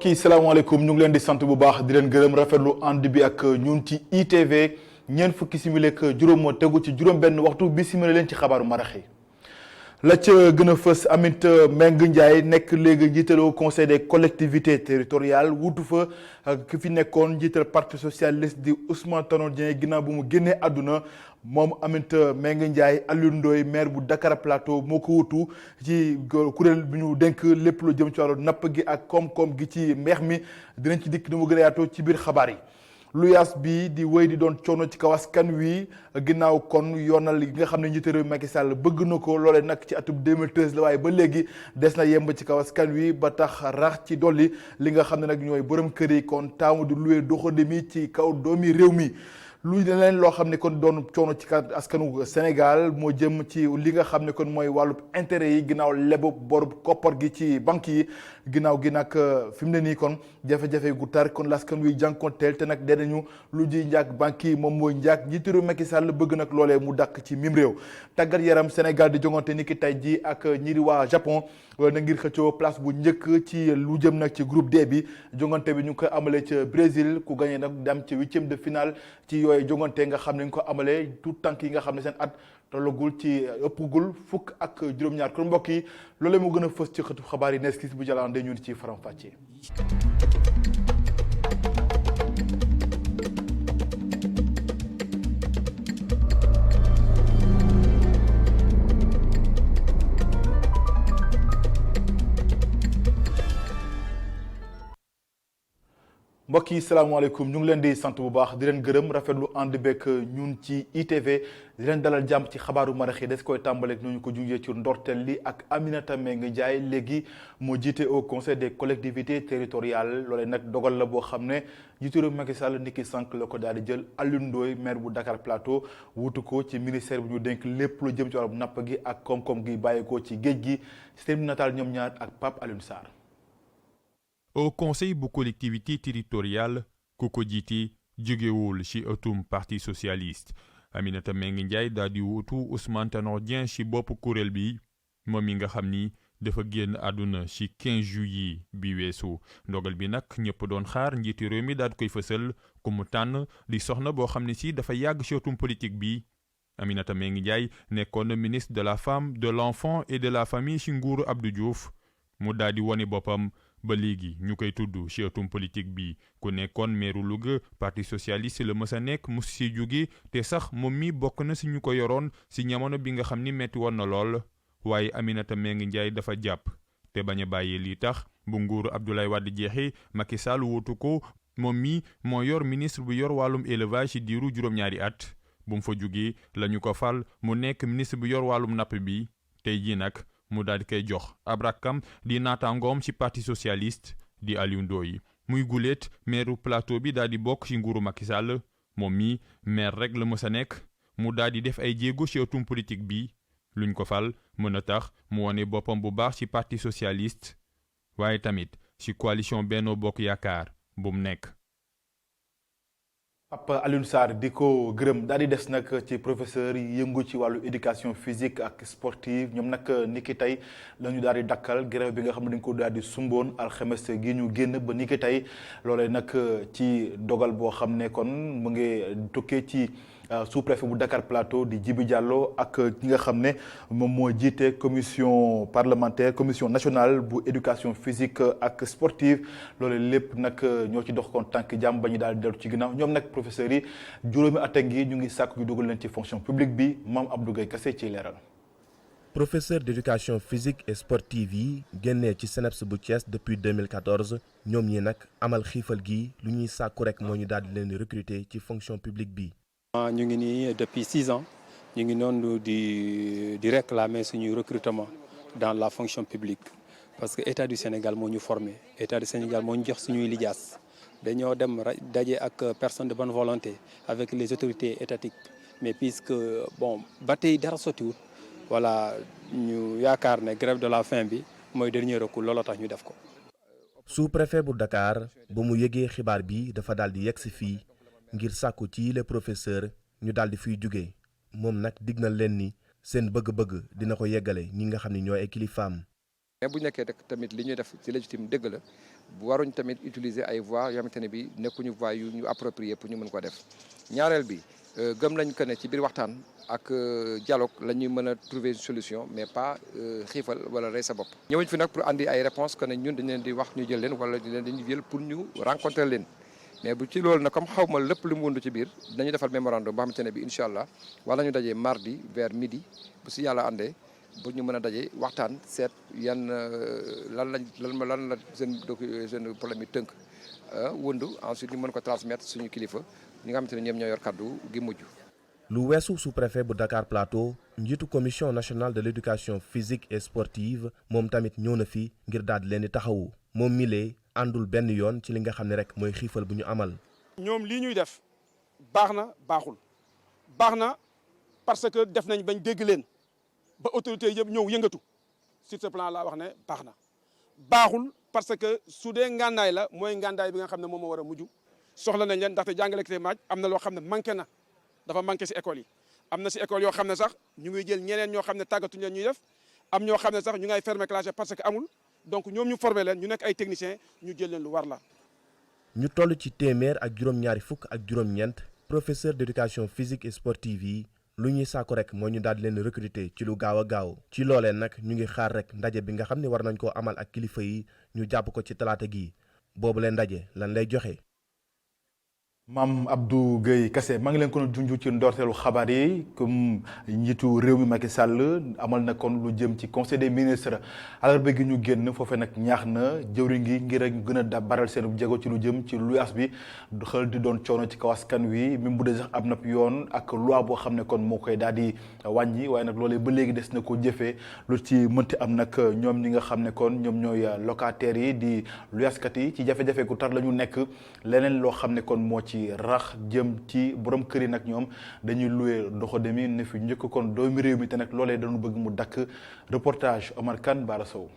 mbokk yi salaamaaleykum ñu ngi leen di sant bu baax di leen gërëm rafetlu ànd bi ak ñun ci ITV ñeent fukki simili ak juróom moo tegu ci juróom benn waxtu bi simili leen ci xabaaru marax yi la ca gën a fës Aminata Mbengue Ndiaye nekk léegi njiitalu conseil des collectivités territoriales wutu fa ki fi nekkoon njiital parti socialiste di Ousmane Tanor Dieng ginnaaw bu mu génnee àdduna moom Aminata Mbengue Ndiaye Alioune Ndoye maire bu Dakar Plateau moo ko wutu ci kuréel bi ñu dénk lépp lu jëm ci wàllu napp gi ak koom-koom gi ci mbeex mi dinañ ci dikk ni mu gën a yaatoo ci biir xabaar yi. lu yaas bi di wéy di doon coono ci kaw askan wi ginnaaw kon yoonal yi nga xam ne njiitu réew Macky Sall bëgg na ko loolee nag ci atum 2013 la waaye ba léegi des na yemb ci kaw askan wi ba tax rax ci dolli li nga xam ne nag ñooy borom kër yi kon taamu di luwee doxandéem ci kaw doomi réew mi. lu leen loo xam ne kon doon coono ci askanu Sénégal moo jëm ci li nga xam ne kon mooy wàllu intérêt yi ginnaaw lebu bor koppar gi ci banque yi ginnaaw gi nag fi mu ne nii kon jafe-jafe gu tar kon laskan wi jànkonteel te nag dee nañu lu ji njaag banque yi moom mooy njaag njiitu réew Macky Sall bëgg nag loolee mu dàkk ci mim réew. tàggat yaram Sénégal di jongante ni ki tey ji ak ñi di waa Japon na ngir xëccoo place bu njëkk ci lu jëm nag ci groupe D bi jongante bi ñu ngi koy amalee ca Brésil ku gagné nag dem ci huitième de finale ci yooyu jongante nga xam ne ñu ko amalee tout tànk yi nga xam ne seen at tollagul ci ëppgul fukk ak juróom-ñaar kon mbokk yi loolee mu gën a fës ci xëtu xabaar yi nees kis bu jalaan ñun ci faram-fàccee. mbokk yi salaamaaleykum ñu ngi leen di sant bu baax di leen gërëm rafetlu ànd beeg ñun ci ITV di leen dalal jàmm ci xabaaru marax yi des koy tàmbaleeg ñu ko junjee ci ndorteel li ak Aminata Mbengue Ndiaye léegi moo jiite au conseil des collectivités territoriales loolee nag dogal la boo xam ne njiitu réew Macky Sall niki sànq la ko daal di jël Alioune Ndoye maire bu Dakar Plateau wutu ko ci ministère bi ñu dénk lépp lu jëm ci wàllu napp gi ak koom-koom gi bàyyeekoo ci géej gi seen nataal ñoom ñaar ak Pape Alioune Sarr. au conseil bu collectivité territoriale ku ko jiite jógewul ci ëttum parti socialiste Aminata Mbengue Ndiaye daal di wuutu Ousmane Tanor Dieng ci bopp kuréel bi moom mi nga xam ni dafa génn àdduna ci 15 juillet bi weesu ndogal bi nag ñëpp doon xaar njiitu réew mi daal di koy fësal ku mu tànn di soxna boo xam ne ci dafa yàgg ci ëttum politique bi Aminata Mbengue Ndiaye nekkoon na ministre de la femme de l'enfant et de la famille ci nguuru Abdou Diouf mu daal di wone boppam ba léegi ñu koy tudd ci ëttum politique bi ku nekkoon meeru Louga parti socialiste la mës a nekk mu si jóge te sax moom mi bokk na ci ñu ko yoroon ci jamono bi nga xam ni metti woon na lool waaye Aminata Mbengue Ndiaye dafa jàpp te bañ a bàyyi lii tax bu nguuru Abdoulaye Wade jeexee Macky Sall wuutu ko moom mi moo yor ministre bu yor wàllum élevage ci diiru juróom-ñaari at bu mu fa jógee la ñu ko fal mu nekk ministre bu yor wàllum napp bi tey jii nag mu daal di koy jox ab rakkam di naataangoom ci parti socialiste di Alioune Ndoye muy guléet maire plateau bi daal di bokk ci nguuru Macky Sall moom mi maire rek la mës a nekk mu daal di def ay jéego ci ëttum politique bi luñ ko fal mën a tax mu wone boppam bu baax ci parti socialiste waaye tamit ci coalition Benno Bokk Yaakaar bu mu nekk. Papa Alioune Sarr di ko gërëm daal di des nag ci professeur yi yëngu ci wàllu éducation physique ak sportive ñoom nag niki tey la ñu daal di dakkal grève bi nga xam ne dañ ko daal di sumboon alxames gi ñu génn ba niki tey loolee nag ci dogal boo xam ne kon mu ngi tukkee ci sous-préfet bu Dakar Plateau di Djibi Diallo ak ki nga xam ne moom moo jiite commission parlementaire commission nationale bu éducation physique ak sportive loolu lépp nag ñoo ci dox kon tànk jàmm ba ñu daal di dellu ci ginnaaw ñoom nag professeurs yi juróomi at ngi ñu ngi sàkk ñu dugal leen ci fonction publique bi Mame Abdou Gueye Kassé ci leeral. professeur d'éducation physique et sportive yi génnee ci CNEPS bu Thiès depuis 2014 ñoom ñi nag amal xiifal gi lu ñuy sàkku rek moo ñu daal di leen di recruter ci fonction publique bi. ñu ngi nii depuis 6 ans ñu ngi noonu di réclamer suñuy recrutement dans la fonction publique parce que état du Sénégal moo ñu formé état du Sénégal moo ñu jox suñuy lijaas dañoo dem daje ak personne de bonne volonté avec les autorités étatiques mais puisque bon ba tey dara sottiwut voilà ñu yaakaar ne grève de la faim bi mooy dernier recours looloo tax ñu def ko. sous-préfet bu Dakar ba mu yëgee xibaar bi dafa daal di yegsi fii ngir sàkku ci les professeurs ñu daal di fiy jugee moom nag dig na leen ni seen bëgg-bëgg dina ko yeggale ñi nga xam ne ñooy ay kilifaam. mais bu nekkee rek tamit li ñuy def ci légitime dëgg la waruñ tamit utiliser ay voies yoo xamante ne bi nekkuñu voies yu ñu approprié pour ñu mën ko def. ñaareel bi gëm nañ que ne ci biir waxtaan ak dialogue la ñuy mën a trouver une solution mais pas xiifal wala rey sa bopp. ñëwuñ fi nag pour andi ay réponses que ne ñun dañ leen di wax ñu jël leen wala ñu leen di jël pour ñu rencontrer leen mais bu ci loolu nag comme xaw ma lépp lu mu wundu ci biir dañuy defal mémorandum boo xamante ne bi incha allah wala ñu dajee mardi vers midi bu si yàlla àndee bu ñu mën a daje waxtaan seet yan lan la seen problème yi tënk wundu ensuite ñu mën ko transmettre suñu kilifa ñi nga xamante ne ñoom ñoo yor kaddu gi mujj. lu weesu sous-préfet bu Dakar Plateau njiitu commission nationale de l'éducation physique et sportive moom tamit ñëw na fi ngir daal di leen di taxawu moom milee àndul benn yoon ci li nga xam ne rek mooy xiifal bu ñu amal. ñoom lii ñuy def baax na baaxul baax na parce que def nañ bañ dégg leen ba autorité yëpp ñëw yëngatu sur ce plan laa wax ne baax na baaxul parce que su dee ngàndaay la mooy ngàndaay bi nga xam ne moom moo war a mujj soxla nañ leen ndaxte jàngalekat maaj am na loo xam ne manqué na dafa manqué si école yi am na si école yoo xam ne sax ñu ngi jël ñeneen ñoo xam ne tàggatuñ leen ñuy def am ñoo xam ne sax ñu ngay fermer classe parce que amul donc ñoom ñu formé leen ñu nekk ay techniciens ñu jël leen lu war la. ñu toll ci téeméer ak juróom-ñaari fukk ak juróom-ñeent professeur d'éducation physique et sportive yi lu ñuy sàkku rek mooy ñu daal di leen recruter ci lu gaaw a gaaw ci loolee nag ñu ngi xaar rek ndaje bi nga xam ne war nañ koo amal ak kilifa yi ñu jàpp ko ci talaata gi boobu leen ndaje lan lay joxe. Mame Abdou Gueye Kassé maa ngi leen kon junj ci ndorteelu xabaar yi comme njiitu réew mi Macky Sall amal na kon lu jëm ci conseil des ministres àllarba gi ñu génn foofee nag ñaax na jëwriñ gi ngir rek gën a baral seen jéego ci lu jëm ci luyaas bi xel di doon coono ci kaw askan wi même bu dee sax am na yoon ak loi boo xam ne kon moo koy daal di wàññi waaye nag loolee ba léegi des na ko jëfee lu ci mënti am nag ñoom ñi nga xam ne kon ñoom ñooy locataires yi di luyaaskat yi ci jafe-jafe gu tar la ñu nekk leneen loo xam ne kon moo ci rax jëm ci borom kër yi nag ñoom dañuy loué doxandéem ne fi njëkk kon doomi réew mi te nag loolee dañu bëgg mu dakk reportage Omar Kane Bara Sow.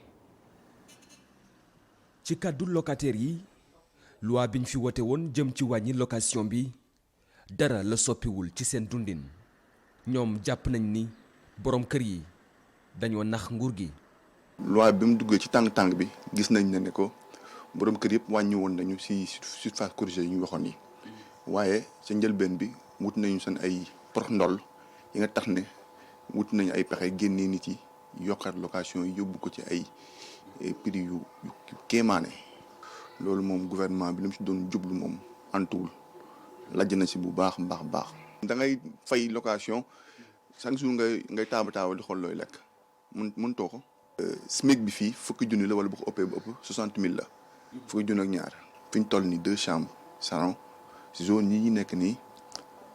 ci kàddu locataires yi loi biñ fi wote woon jëm ci wàññi location bi dara la soppiwul ci seen dundin ñoom jàpp nañ ni borom kër yi dañoo nax nguur gi. loi bi mu duggee ci tàng-tàng bi gis nañ ne ko borom kër yëpp wàññi woon nañu si surface corrigée yi ñu waxoon yi waaye ca njëlbeen bi wut nañu seen ay prox ndol yi nga tax ne wut nañu ay pexe génnee nit yi yokkaat location yi yóbbu ko ci ay prix yu kéemaane loolu moom gouvernement bi li mu si doon jublu moom antuwul lajj na si bu baax. da ngay fay location chaque jour ngay taaba di xool looy lekk mun too ko. SMIC bi fii fukki junni la wala bu ko ëppee ba ëpp 60 000 la. fukki junni ak ñaar fi ñu toll nii 2 chambres salon zone yi ñu nekk nii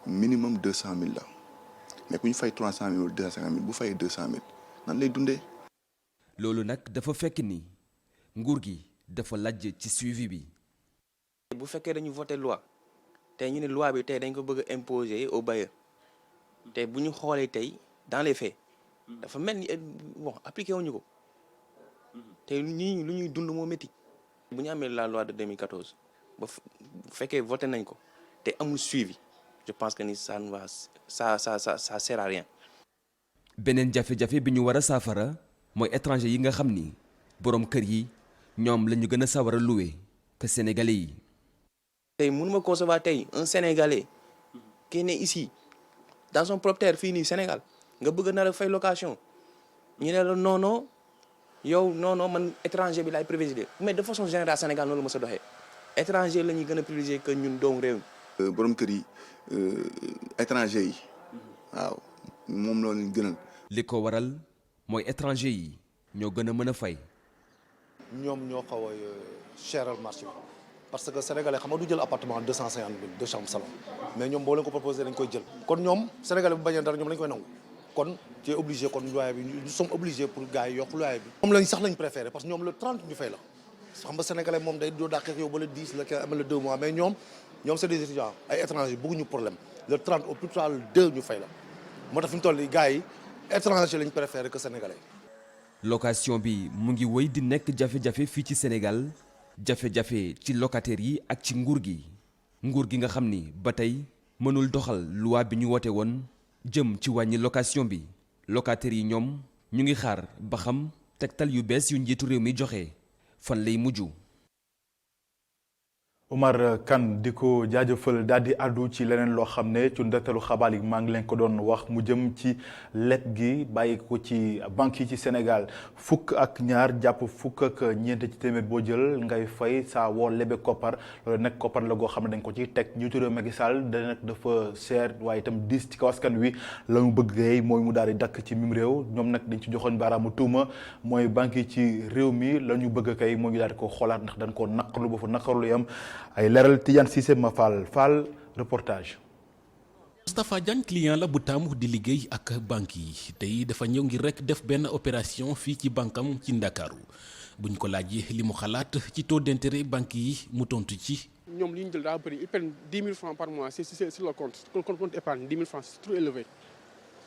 minimum 200 000 la mais ku ñu fay 300 000 wala 250 000 bu fayee 200 000 nan lay dundee. loolu nag dafa fekk ni nguur gi dafa lajj ci suivi bi. bu fekkee dañu voté loi tey ñu ne loi bi tey dañ ko bëgg a imposer au bailleur tey bu ñu xoolee tey dans les faits dafa mel ni bon appliqué wuñu ko tey ñii lu ñuy dund moo métti. bu ñu amee la loi de 2014 ba bu fekkee voté nañ ko te amul suivi je pense que ni ça sert à rien. beneen jafe-jafe bi ñu war a saafara mooy étranger yi nga xam ni borom kër yi ñoom la ñu gën a sawar a loué que sénégalais yi. tey mënuma concevoir tey un sénégalais qui est né ici dans son propre terre fii nii Sénégal nga bëgg nar a fay location ñu ne la non yow non man étranger bi laay privilégié mais de façon générale Sénégal noonu la mës a doxee étranger la ñuy gën a privilégié que ñun doomu réew mi. borom kër yi étranger yi waaw moom la ñu gënal. li ko waral mooy étranger yi ñoo gën a mën a fay. ñoom ñoo xaw a cheral marché bi parce que sénégalais xam nga du jël appartement 250 000 2 chambres salon mais ñoom boo leen ko proposé dañ koy jël. kon ñoom sénégalais bu bañee dara ñoom lañ koy nangu. kon tu es obligé kon loyer bi nous sommes obligés pour gars yi yokk loyer bi. moom lañ sax lañ préféré parce que ñoom le 30 ñu fay la xam nga sénégalais moom day doo dàq ak yow ba le 10 la 15 le 2 mois mais ñoom c'est des étudiants ay étrangers bëgguñu problème le 30 au plus tard le 2 ñu fay la moo tax fi ñu toll nii gars yi étrangers lañ préféré que sénégalais. location bi mu ngi wéy di nekk jafe-jafe fii ci Sénégal jafe-jafe ci locataires yi ak ci nguur gi nga xam ni ba tey mënul doxal loi bi ñu woote woon jëm ci wàññi location bi locataires yi ñoom ñu ngi xaar ba xam tegtal yu bees yu njiitu réew mi joxe fan lay mujj. Omar Kane di ko jaajëfal daal di àddu ci leneen loo xam ne ci ndorteelu xabaar yi maa ngi leen ko doon wax mu jëm ci leb gi bàyyi ko ci banque yi ci Sénégal fukk ak ñaar jàpp fukk ak ñeent ci téeméer boo jël ngay fay saa woo lebe koppar loolu nag koppar la goo xam ne dañ ko ciy teg njiitu réew Macky Sall da nag dafa seer waaye itam diis ci kaw askan wi la mu bëgg gay mooy mu daal di dakk ci mim réew ñoom nag dañ ci joxoon baaraamu tuuma mooy banque yi ci réew mi la ñu bëgg kay moo ñu daal di ko xoolaat ndax dañ koo naqarlu ba fa naqarlu yam ay leeral Tidiane Cissé ma Fall reportage. Moustapha Diagne client la bu taamu di liggéey ak banque yi tey dafa ñëw ngir rek def benn opération fii ci bankam ci Ndakaaru buñ ko laajee li mu xalaat ci taux d'intérêt banque yi mu tontu ci. ñoom li ñu jël daa bëri ils prennent 10 000 francs par mois sur le compte épargne 10 000 francs c'est trop élevé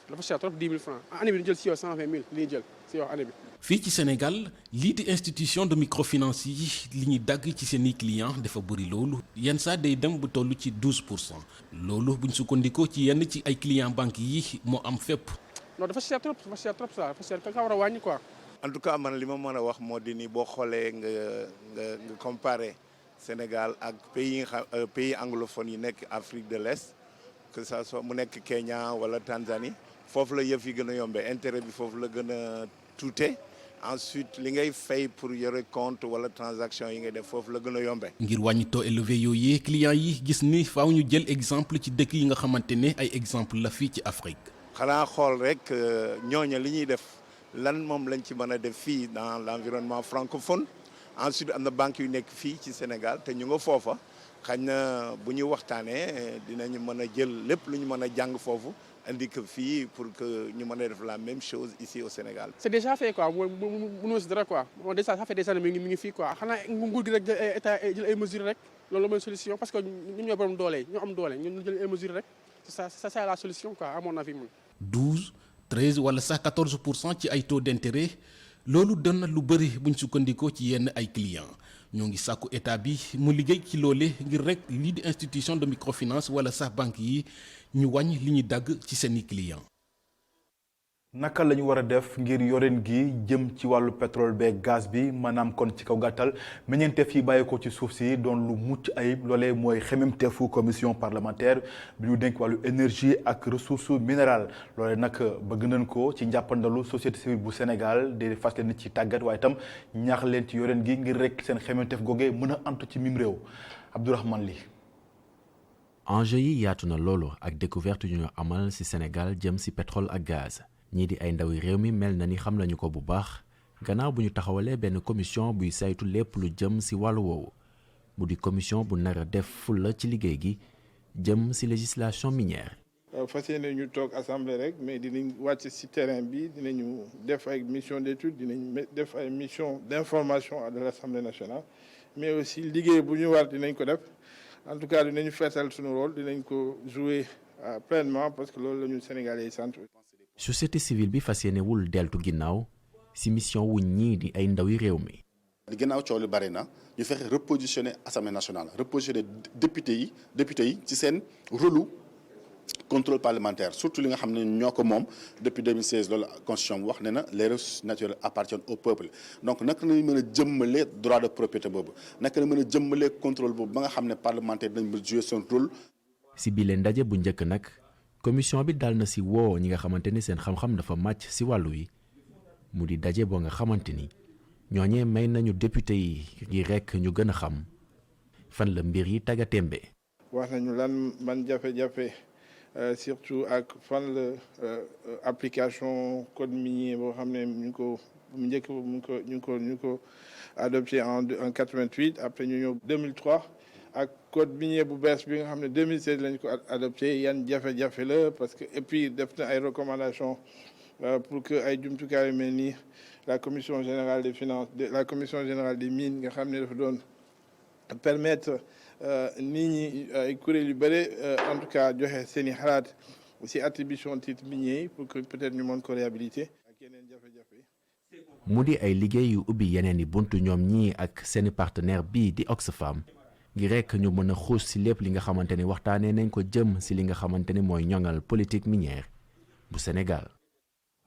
dafa cher trop 10 000 francs année bi ñu jël si yow 120 000 li ñu jël si yow année bi. fii ci Sénégal lii di institution de microfinance yi li ñuy dagg ci seeni clients dafa bëri loolu yenn saa day dem bu toll ci 12% loolu buñ sukkandikoo ci yenn ci ay clients banques yi moo am fépp. non dafa cher trop ça dafa cher ka war a wàññi quoi. en tout cas man li ma mën a wax moo di ni boo xoolee nga comparer Sénégal ak pays anglophones yi nekk Afrique de l'Est que ça soit mu nekk Kenya wala Tanzanie foofu la yëf yi gën a yombee intérêt bi foofu la gën a tuute. ensuite li ngay fay pour yore compte wala transaction yi ngay def foofu la gën a yombee. ngir wàññi taux élevé yooyu clients yi gis ni faaw ñu jël exemple ci dëkk yi nga xamante ne ay exemple la fii ci Afrique. xanaa xool rek ñooña li ñuy def lan moom lañ ci mën a def fii dans l'environnement francophone ensuite am na banque yu nekk fii ci Sénégal te ñu nga foofa xañ na bu ñu waxtaanee dinañu mën a jël lépp lu ñu mën a jàng foofu. indi que fii pour que ñu mën a def la même chose ici au Sénégal. c'est déjà fait quoi mënoo si dara quoi déjà ça fait des années mi ngi fii quoi xanaa nguur gi rek état jël ay mesures rek loolu mooy solution parce que ñun ñoo borom doole ñoo am doole ñun jël ay mesures rek c'est la solution quoi à mon avis man. 12 13 wala sax 14% ci ay taux d'intérêt loolu doon na lu bëri buñ sukkandikoo ci yenn ay clients ñoo ngi sàkku état bi mu liggéey ci loole ngir rek lii di institution de microfinance wala sax banque yi. ñu wàññi li ñuy dagg ci seeni client. naka la ñu war a def ngir yoreen gi jëm ci wàllu pétrole beeg gaz bi maanaam kon ci kaw gàttal meññeenteef yi bàyyi ko ci suuf si doon lu mucc ayib loolee mooy xememteefu commission parlementaire bi ñu dénk wàllu énergie ak ressources minérales loolee nag bëgg nañ ko ci njàppandalu société civile bu Sénégal di fas leen ci tàggat waaye itam ñaax leen ci yoreen gi ngir rek seen xememteef googee mën a antu ci mim réew Abdourahmane Ly. enjeu yi yaatu na loolu ak découverte yu ñu amal ci Sénégal jëm ci pétrole ak gaz ñii di ay ndawi réew mi mel na ni xam nañu ko bu baax gannaaw bu ñu taxawalee benn commission buy saytu lépp lu jëm ci wàllu woowu mu di commission bu nar a def fulla ci liggéey gi jëm ci législation minière. fas yéene ñu toog assemblée rek mais dinañ wàcc ci terrain bi dinañu def ay mission d'étude dinañ def ay mission d'information à l'Assemblée nationale mais aussi liggéey bu ñu war dinañ ko def. en tout cas dinañu feetal suñu rôle dinañ ko jouer pleinement parce que loolu la ñu Sénégalais yi sant. société civile bi fas yéenewul deltu ginnaaw ci mission wu ñii di ay ndawi réew mi. ginnaaw coow lu bari na ñu fexe repositionner assemblée nationale repositionner député yi ci seen rôle contrôle parlementaire surtout li nga xam ne ñoo ko moom depuis 2016 loolu constitution bi wax ne na les ressources naturelles appartiennent au peuple donc naka lañu mën a jëmmalee droit de propriété boobu naka la mën a jëmmalee contrôle boobu ba nga xam ne parlementaire dañ mën jouer son rôle. ci bile ndaje bu njëkk nag commission bi dal na ci woo ñi nga xamante ni seen xam-xam dafa màcc ci wàllu wi mu di daje boo nga xamante ni ñooñee may nañu député yi ngir rekk ñu gën a xam fan la mbir yi tagga témbe. wax nañu lan ban jafe-jafe. surtout ak fan la application code minier boo xam ne ñu ko mu njëkk ñu ko adopté en 88 après ñu ñëw 2003 ak code minier bu bees bi nga xam ne 2016 lañ ko adopté yan jafe-jafe la parce que et puis def na ay recommandations pour que ay jumtukaay yu mel ni la commission générale des finances la commission générale des mines nga xam ne dafa doon permettre nit ñi ay kuréel yu bëri en tout cas joxe seen i xalaat ci attribution titre minier yi pour que peut-être ñu mën ko réhabiliter ak yeneen jafe-jafe. mu di ay liggéey yu ubbi yeneen i buntu ñoom ñii ak seeni partenaire bii di Oxfam ngir rekk ñu mën a xuus ci lépp li nga xamante ni waxtaanee nañ ko jëm ci li nga xamante ni mooy ñoŋal politique minière bu Sénégal.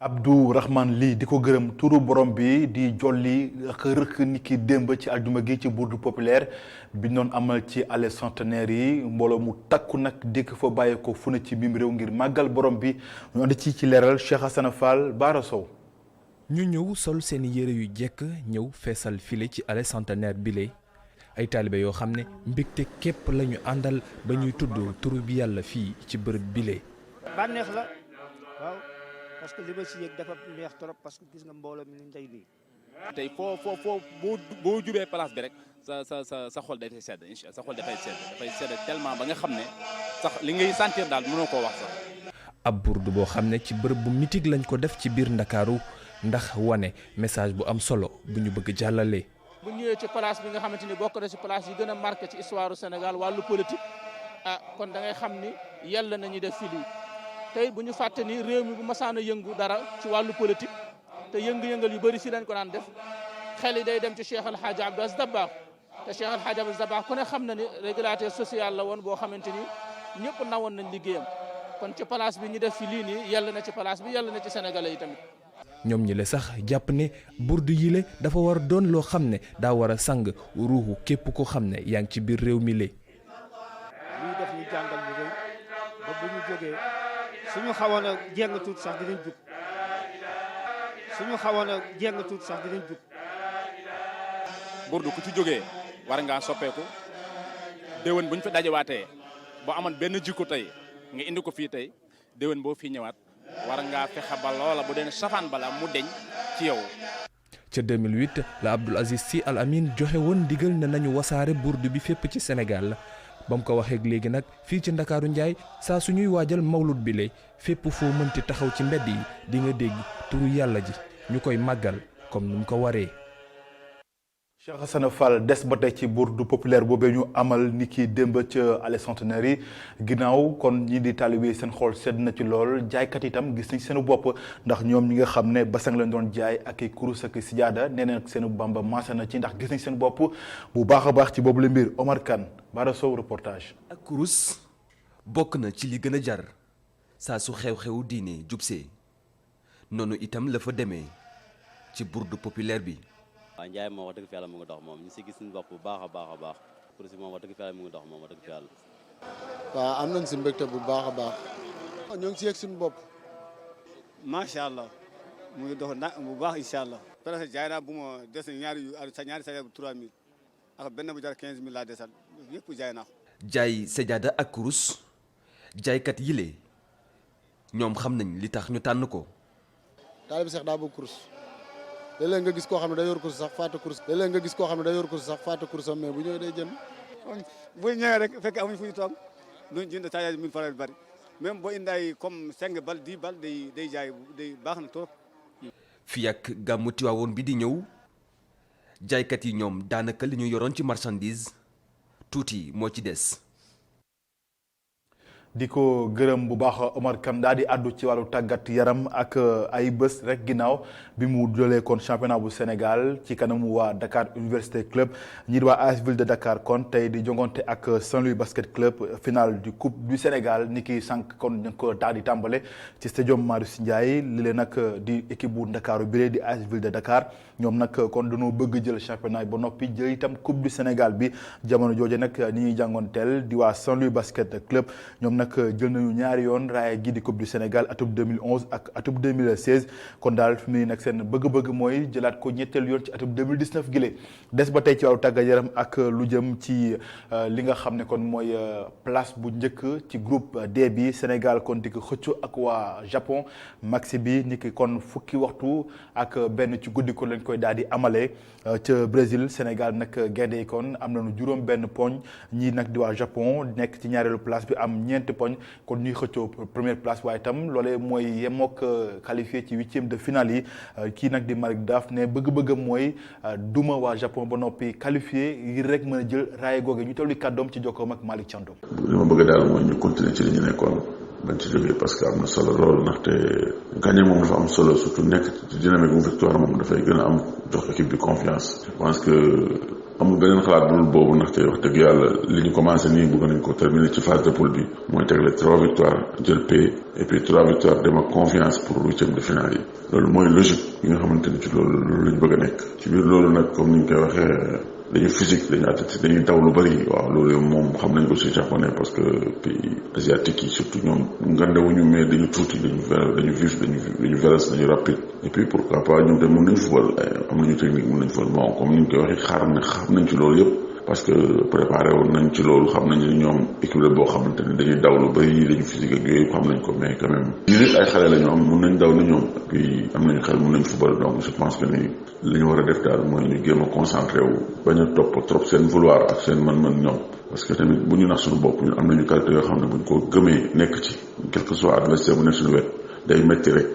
Abdou Rahman Ly di ko gërëm turu borom bi di jolli ak rëkk ni ki démb ci aljuma gi ci bourde populaire bi noon amal ci allée centenaire yi mbooloo mu takku nag dikk fa bàyyee ko fu ne ci biim réew ngir màggal borom bi ñu andi ci leeral Cheikh Hassana Fall Baara Sow. ñu ñëw sol seen yére yu jekk ñëw feesal file ci allée centenaire bile ay taalibe yoo xam ne mbégte képp la ñu àndal ba ñuy tudd turu bi yàlla fii ci bërëb bile. bànneex la waaw. parce que li ma si yëg dafa neex trop parce que gis nga mbooloo mi ni tey nii. tey foo boo jubee place bi rek sa xol dafay sedd incha sa xol dafay sedd tellement ba nga xam ne sax li ngay sentir daal mënoo koo wax sax. ab bourde boo xam ne ci bërëb bu mythique lañ ko def ci biir Ndakaaru ndax wane message bu am solo bu ñu bëgg jàllale. bu ñëwee ci place bi nga xamante ni bokk na ci place yi gën a marqué ci histoire du Sénégal wàllu politique kon da ngay xam ni yàlla nañu def fii tey bu ñu fàtte ni réew mi bu masaan a yëngu dara ci wàllu politique te yëngu-yëngal yu bëri fii lañ ko daan def xel yi day dem ci Cheikh El Hadj Abdou Aziz Dabakh te Cheikh El Hadj Abdou Aziz Dabakh ku ne xam na ni régulateur social la woon boo xamante ni ñëpp nawoon nañ liggéeyam kon ci place bi ñu def fi lii nii yàlla na ci place bi yàlla na ci sénégalais yi tamit. ñoom ñi le sax jàpp ne bourde yile dafa war a doon loo xam ne daa war a sang ruuxu képp ko xam ne yaa ngi ci biir réew mi le. lii def ñu jàngal ñu rëy ba bu ñu jógee suñu xawoon a jéng tuuti sax dinañ jug burdu ku ci jógee war ngaa soppeeku déwén bu ñu fi dajewaatee boo amoon benn jikko tey nga indi ko fii tey déwén boo fii ñëwaat war ngaa fexe ba loola bu dee safaan bala mu deñ ci yow. ca 2008 la Abdoul Aziz Sy Al Amine joxe woon ndigal ne nañu wasaare burdu bi fépp ci Sénégal. ba mu ko waxee léegi nag fii ci Ndakaaru Njaay saa suñuy waajal mawlud bi lay fépp foo mënti taxaw ci mbedd yi di nga dégg turu yàlla ji ñu koy màggal comme ni mu ko waree. Cheikh Hassana Fall des ba tey ci bourde populaire boobee ñu amal ni ki démb ca allée centenaire yi ginnaaw kon ñii di taalibe seen xool sedd na ci lool jaaykat itam gis nañ seen bopp ndax ñoom ñi nga xam ne basang lañ doon jaay ak i kurus ak sijaada nee na seen bamba maasa na ci ndax gis nañ seen bopp bu baax a baax ci boobu la mbir Omar Kane Bara Sow reportage. ak kurus bokk na ci li gën a jar saa su xew-xewu diine jubsee noonu itam la fa demee ci bourde populaire bi. waaw Ndiaye moom wax dëgg fi yàlla mu ngi dox moom ñu si gis suñu bopp bu baax a baax a baax pour si moom wax dëgg fi yàlla mu ngi dox moom wax dëgg fi yàlla. waaw am nañ si mbégte bu baax a baax. ñoo ngi si yegg suñu bopp. macha allah mu ngi dox na bu baax incha allah. presque jaay naa bu ma des ñaari sajaada bu 3000 ak benn bu jar 15000 laa desal yëpp jaay naa ko. jaay sajaada ak kurus jaaykat yile ñoom xam nañ li tax ñu tànn ko. taalibe Seex daa bëgg kurus. léeg-léeg nga gis koo xam ne day yor kurus sax fàtte kurus. léeg-léeg nga gis koo xam ne day yor kurus sax fàtte kurusam mais bu ñëwee day jënd. bu ñëwee rek fekk amuñ fu ñu toog duñ jënd saa yaay 1000 francs bari même boo indaay comme 5 bal 10 bal day jaay day baax na trop. fii ak gàmmu Tiwaawoon bi di ñëw jaaykat yi ñoom daanaka li ñu yoroon ci marchandise tuuti moo ci des. di ko gërëm bu baax Omar Kane daal di àddu ci wàllu tàggat yaram ak ay bés rek ginnaaw bi mu jëlee kon championnat bu Sénégal ci kanamu waa Dakar Université Club ñi di waa AS Ville de Dakar kon tey di jongante ak Saint-Louis Basket Club finale du Coupe du Sénégal ni ki sànq kon ñu ko daal di tàmbale ci stadium Marius Ndiaye li leen nag di équipe bu Ndakaaru bi di AS Ville de Dakar ñoom nag kon dañoo bëgg jël championnat ba noppi jël itam Coupe du Sénégal bi jamono jooje nag ni ñuy jàngoonteel di waa Saint-Louis Basket Club ñoom nag jël nañu ñaari yoon raaya gi di Coupe du Sénégal atum 2011 ak atum 2016 kon daal fi mu ne nag seen bëgg-bëgg mooy jëlaat ko ñetteel yoon ci atum 2019 gile des ba tey ci wàllu tàggat yaram ak lu jëm ci li nga xam ne kon mooy place bu njëkk ci groupe D bi Sénégal kon di ko xëccu ak waa Japon maxi bi ni ki kon fukki waxtu ak benn ci guddi ko lañ koy daal di amalee ca Brésil Sénégal nag gaynde yi kon am nañu juróom benn poñ ñii nag di waa Japon nekk ci ñaareelu place bi am ñeenti poñ kon ñuy xëccoo première place waaye itam loolee mooy yemook qualifié ci 8e de finale yi kii nag di Malick Daf ne bëgg-bëggam mooy duma waa Japon ba noppi qualifié ngir rek mën a jël raaya googe ñu tollu kàddoom ci jokkoom ak Malick Thiandoum. li ma bëgg daal mooy ñu continuer ci li ñu nekkoon bañ ci jógee parce que am na solo lool ndaxte gagné moom dafa am solo surtout nekk ci dynamique bu victoire moom dafay gën a am jox équipe bi confiance. Je pense que amul beneen xalaat bu dul boobu ndaxte wax dëgg yàlla li ñu commencé nii bëgg nañ ko terminer ci phase de poule bi mooy tegle 3 victoires jël paie et puis 3 victoires dem ak confiance pour 8e de finale yi. loolu mooy logique yi nga xamante ni ci loolu lañ bëgg a nekk ci biir loolu nag comme ni ñu koy waxee dañu physique dañu athlétique dañuy daw lu bëri waaw loolu moom xam nañ ko ci japonais parce que pays asiatique yi surtout ñoom ngandewuñu mais dañu tuuti dañu vif dañu véloce dañu rapide et puis pourquoi pas ñoom tamit mën nañu football am nañu technique mën nañu football bon comme ni ñu koy waxee xam nañ ci loolu yëpp parce que préparé woon nañ ci loolu xam nañ ni ñoom équipe la boo xamante ni dañuy daw lu bëri dañu physique ak yooyu xam nañ ko mais quand même ñu nit ay xale la ñu am mën nañ daw ni ñoom et puis am nañu xel mën nañ football donc je pense que ni li ñu war a def daal mooy ñu jéem a concentré wu bañ a topp trop seen vouloir ak seen mën-mën ñoom parce que tamit bu ñu nax suñu bopp ñun am nañu qualité yoo xam ne buñ ko gëmee nekk ci quel que soit adversaire bu nekk suñu wet day métti rek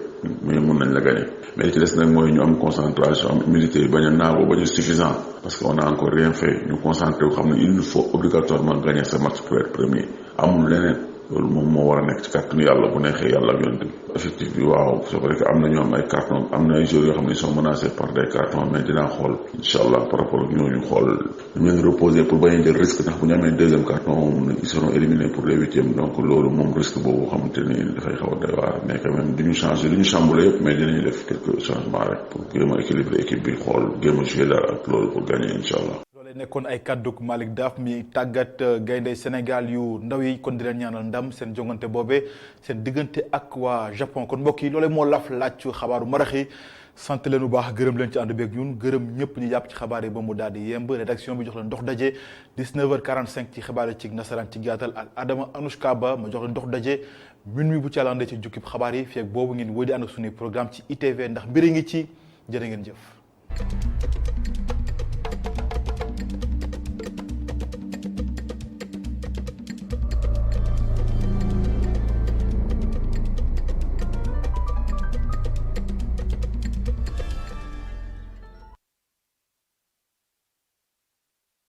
mais mun nañ la gagner mais li ci des nag mooy ñu am concentration am humilité bañ a naago bañ a suffisant parce que on a encore rien fait ñu concentré wu xam ne il nous faut obligatoirement gagner ce match pour être premier amul leneen loolu moom moo war a nekk ci kàttanu yàlla bu neexee yàlla ak yonent bi effectif bi waaw c'est vrai que am na ñoom ay cartons am na ay joueurs yoo xam ne ils sont menacés par des cartons mais dinaa xool incha allah par rapport ak ñooñu xool ñu leen reposer pour bañ a jël risque ndax bu ñu amee deuxième carton ils seront éliminés pour les 8e donc loolu moom risque boobu xamante ni dafay xaw a doy waar mais quand même duñu changer duñu chambouler yëpp mais dinañu def quelques changements rek pour jéem a équilibrer équipe bi xool jéem a jouer daal ak loolu pour gagner incha allah. nekkoon ay kàddug Malick Daaf mi tàggat gaynde Sénégal yu ndaw yi kon di leen ñaanal ndam seen jongante boobee seen diggante ak waa Japon kon mbokk yi loolee moo laf laaj xabaaru marax yi sant leen bu baax gërëm leen ci ànd beeg ñun gërëm ñëpp ñu jàpp ci xabaar yi ba mu daal di yemb rédaction bi jox leen dox daje 19h45 ci xibaar yi ci nasaraan ci gàttal ak Adama Anouchka Ba ma jox leen dox daje minuit bu ci àllande ci jukkib xabaar yi feeg boobu ngeen wëy di ànd ak suñuy programme ci ITV ndax mbiri ngi ci jërë ngeen jëf